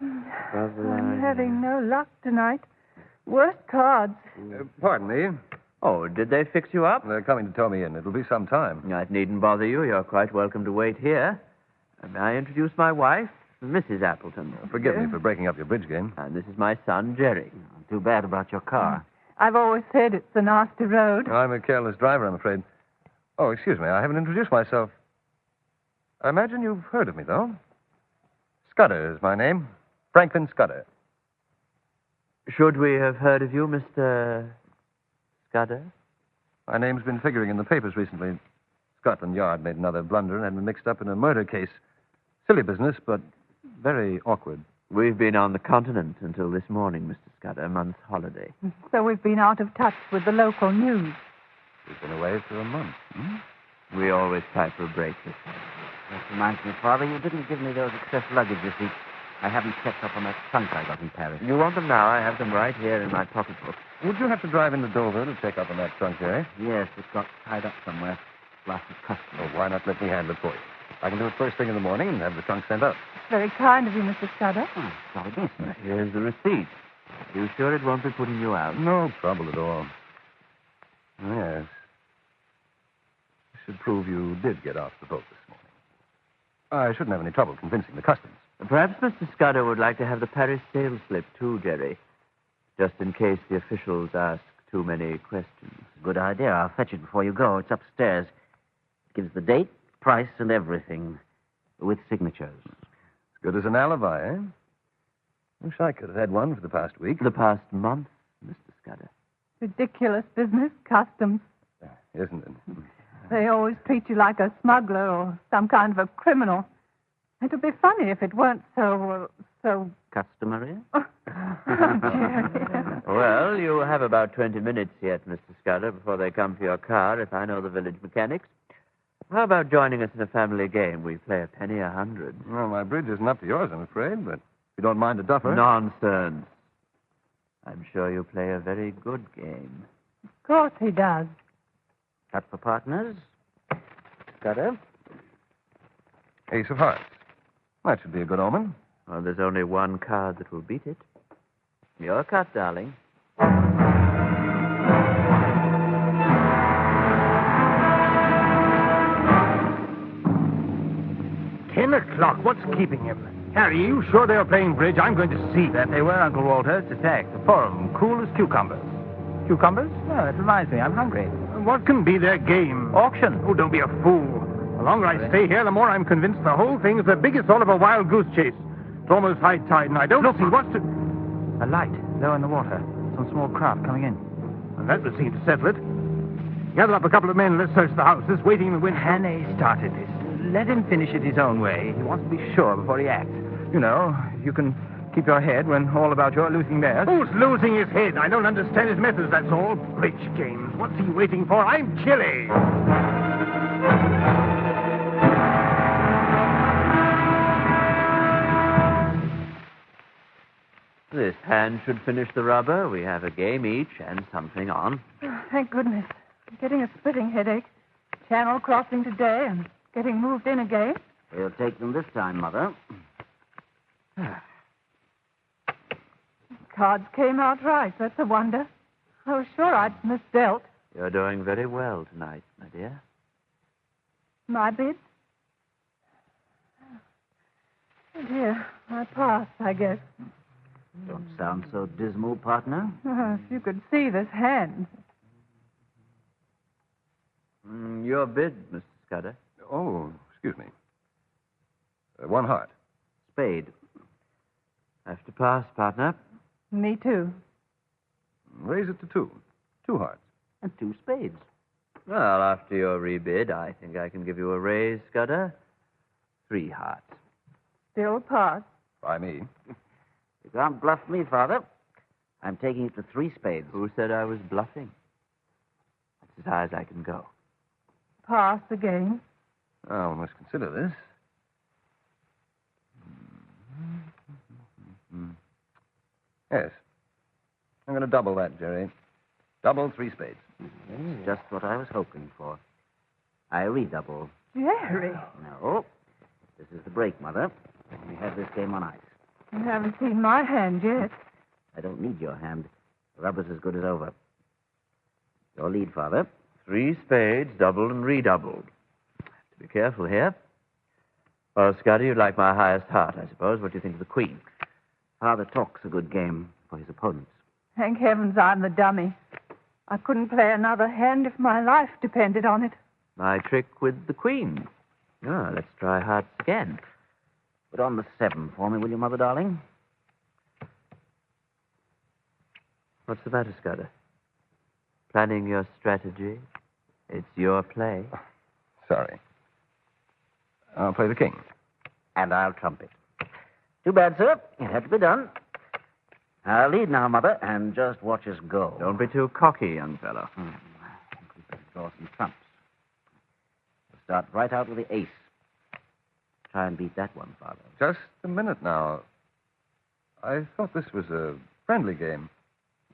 I'm having no luck tonight. Worst cards. Pardon me. Oh, did they fix you up? They're coming to tow me in. It'll be some time. That needn't bother you. You're quite welcome to wait here. May I introduce my wife, Mrs. Appleton? Forgive me for breaking up your bridge game. And this is my son, Jerry. Too bad about your car. I've always said it's a nasty road. I'm a careless driver, I'm afraid. Oh, excuse me. I haven't introduced myself. I imagine you've heard of me, though. Scudder is my name. Franklin Scudder. Should we have heard of you, Mr. Scudder? My name's been figuring in the papers recently. Scotland Yard made another blunder and had me mixed up in a murder case. Silly business, but very awkward. We've been on the continent until this morning, Mr. Scudder, a month's holiday. So we've been out of touch with the local news. We've been away for a month. We always try for a break this time. That reminds me, Father, you didn't give me those excess luggage receipts. I haven't checked up on that trunk I got in Paris. You want them now? I have them right here in my pocketbook. Would you have to drive into Dover to check up on that trunk, Jerry? Yes, it got tied up somewhere. Lots of customs. Well, why not let me handle it for you? I can do it first thing in the morning and have the trunk sent up. Very kind of you, Mr. Scudder. Oh, sorry, decent. Here's the receipt. Are you sure it won't be putting you out? No trouble at all. Yes. Should prove you did get off the boat this morning. I shouldn't have any trouble convincing the customs. Perhaps Mr. Scudder would like to have the Paris sales slip, too, Jerry. Just in case the officials ask too many questions. Good idea. I'll fetch it before you go. It's upstairs. It gives the date, price, and everything. With signatures. As good as an alibi, eh? Wish I could have had one for the past week. The past month, Mr. Scudder. Ridiculous business, customs. Isn't it? They always treat you like a smuggler or some kind of a criminal. It would be funny if it weren't so... Customary? Well, you have about 20 minutes yet, Mr. Scudder, before they come for your car, if I know the village mechanics. How about joining us in a family game? We play a penny 100. Well, my bridge isn't up to yours, I'm afraid, but if you don't mind a duffer... Nonsense. I'm sure you play a very good game. Of course he does. Cut for partners. Scudder. Ace of hearts. That should be a good omen. Well, there's only one card that will beat it. Your cut, darling. 10 o'clock. What's keeping him? Harry, you sure they were playing bridge? I'm going to see. That they were, Uncle Walter. It's a fact. The four of them, cool as cucumbers. Cucumbers? Oh, it reminds me. I'm hungry. What can be their game? Auction. Oh, don't be a fool. The longer I stay here, the more I'm convinced the whole thing is the biggest sort of a wild goose chase. It's almost high tide, and I don't see what's to... A light, low in the water. Some small craft coming in. Well, that would seem to settle it. Gather up a couple of men and let's search the house. This waiting in the wind... Hannay started this. Let him finish it his own way. He wants to be sure before he acts. You know, you can keep your head when all about your losing theirs. Who's losing his head? I don't understand his methods, that's all. Bridge games. What's he waiting for? I'm chilly. This hand should finish the rubber. We have a game each and something on. Oh, thank goodness. I'm getting a splitting headache. Channel crossing today and getting moved in again. He'll take them this time, Mother. Cards came out right. That's a wonder. I was sure I'd misdealt. You're doing very well tonight, my dear. My bid? Oh, dear. I passed, I guess. Don't sound so dismal, partner. If you could see this hand. Your bid, Mr. Scudder. Oh, excuse me. One heart. Spade. Have to pass, partner. Me too. Raise it to 2. 2 hearts. And 2 spades. Well, after your rebid, I think I can give you a raise, Scudder. 3 hearts. Still pass. By me. You can't bluff me, Father. I'm taking it to 3 spades. Who said I was bluffing? That's as high as I can go. Pass again. Oh, we must consider this. Yes. I'm going to double that, Jerry. Double 3 spades. That's just what I was hoping for. I redouble. Jerry. No. This is the break, Mother. We have this game on ice. You haven't seen my hand yet. I don't need your hand. The rubber's as good as over. Your lead, Father. 3 spades, doubled and redoubled. To be careful here. Well, Scudder, you'd like my highest heart, I suppose. What do you think of the queen? Father talks a good game for his opponents. Thank heavens I'm the dummy. I couldn't play another hand if my life depended on it. My trick with the queen. Ah, let's try hearts again. Put on the 7 for me, will you, Mother, darling? What's the matter, Scudder? Planning your strategy? It's your play. Sorry. I'll play the king. And I'll trump it. Too bad, sir. It had to be done. I'll lead now, Mother, and just watch us go. Don't be too cocky, young fellow. Draw some trumps. We'll start right out with the ace. Try and beat that one, Father. Just a minute now. I thought this was a friendly game.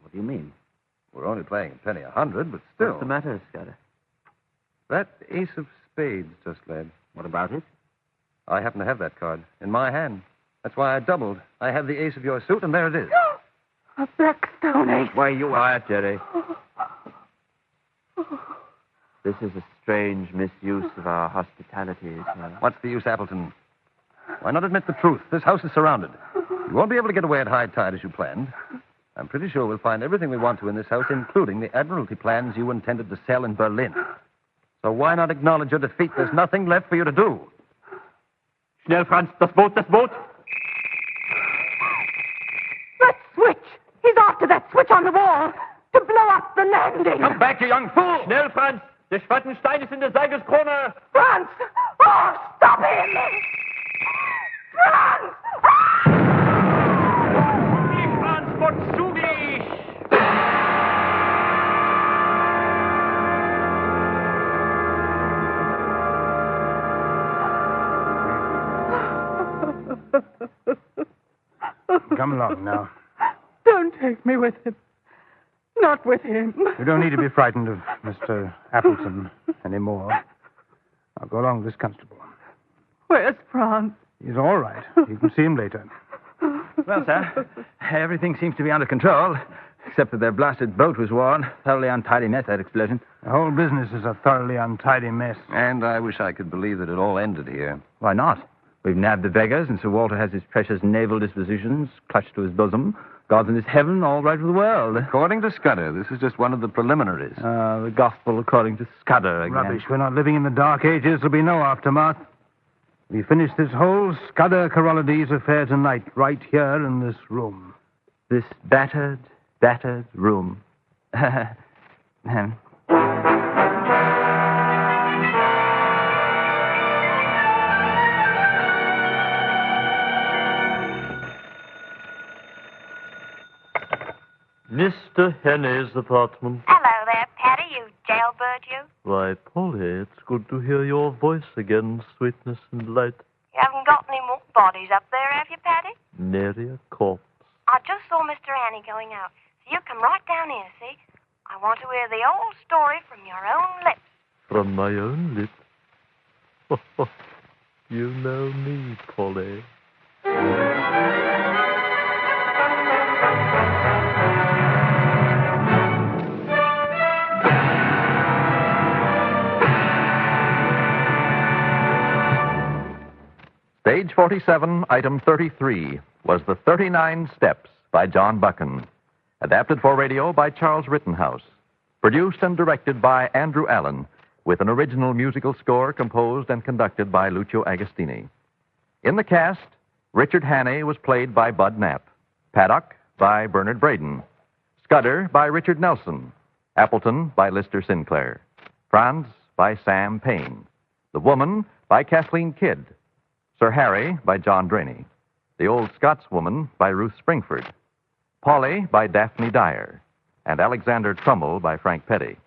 What do you mean? We're only playing a penny a hundred, but still. What's the matter, Scudder? That ace of spades just led. What about it? I happen to have that card in my hand. That's why I doubled. I have the ace of your suit, and there it is. A blackstone ace. Why, you quiet, Jerry. This is a strange misuse of our hospitality, sir. What's the use, Appleton? Why not admit the truth? This house is surrounded. You won't be able to get away at high tide as you planned. I'm pretty sure we'll find everything we want to in this house, including the Admiralty plans you intended to sell in Berlin. So why not acknowledge your defeat? There's nothing left for you to do. Schnell, Franz, das Boot, das Boot. That switch! He's after that switch on the wall to blow up the landing. Come back, you young fool! Schnell, Franz! Der Schwattenstein ist in der Seigeskrone! Franz! Oh, stop him! Franz! Franz, vorzüglich! Come along now. Don't take me with him. Not with him. You don't need to be frightened of Mr. Appleton anymore. I'll go along with this constable. Where's Franz? He's all right. You can see him later. Well, sir, everything seems to be under control, except that their blasted boat was worn. Thoroughly untidy mess, that explosion. The whole business is a thoroughly untidy mess. And I wish I could believe that it all ended here. Why not? We've nabbed the beggars, and Sir Walter has his precious naval dispositions clutched to his bosom. God's in his heaven, all right with the world. According to Scudder, this is just one of the preliminaries. The gospel according to Scudder again. Rubbish. We're not living in the Dark Ages. There'll be no aftermath. We finish this whole Scudder Corollides affair tonight, right here in this room. This battered room. Mr. Hannay's apartment. Hello there, Patty, you jailbird, you. Why, Polly, it's good to hear your voice again, sweetness and light. You haven't got any more bodies up there, have you, Patty? Nary a corpse. I just saw Mr. Annie going out. So you come right down here, see? I want to hear the old story from your own lips. From my own lips? You know me, Polly. Stage 47, item 33, was The 39 Steps by John Buchan. Adapted for radio by Charles Rittenhouse. Produced and directed by Andrew Allan, with an original musical score composed and conducted by Lucio Agostini. In the cast, Richard Hannay was played by Bud Knapp, Paddock by Bernard Braden, Scudder by Richard Nelson, Appleton by Lister Sinclair, Franz by Sam Payne, The Woman by Kathleen Kidd, Sir Harry by John Draney, The Old Scotswoman by Ruth Springford, Polly by Daphne Dyer, and Alexander Trumbull by Frank Petty.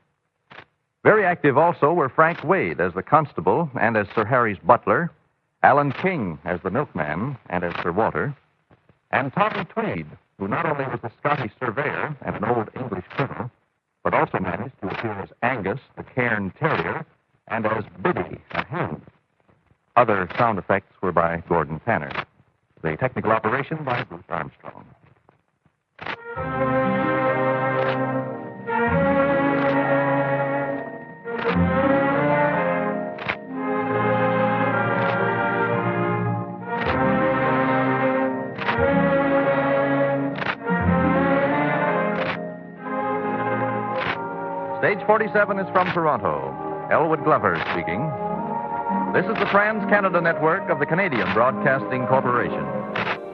Very active also were Frank Wade as the constable and as Sir Harry's butler, Allan King as the milkman and as Sir Walter, and Tommy Tweed, who not only was the Scottish surveyor and an old English criminal, but also managed to appear as Angus, the Cairn Terrier, and as Biddy, a hen. Other sound effects were by Gordon Tanner. The technical operation by Bruce Armstrong. Stage 47 is from Toronto. Elwood Glover speaking. This is the Trans-Canada Network of the Canadian Broadcasting Corporation.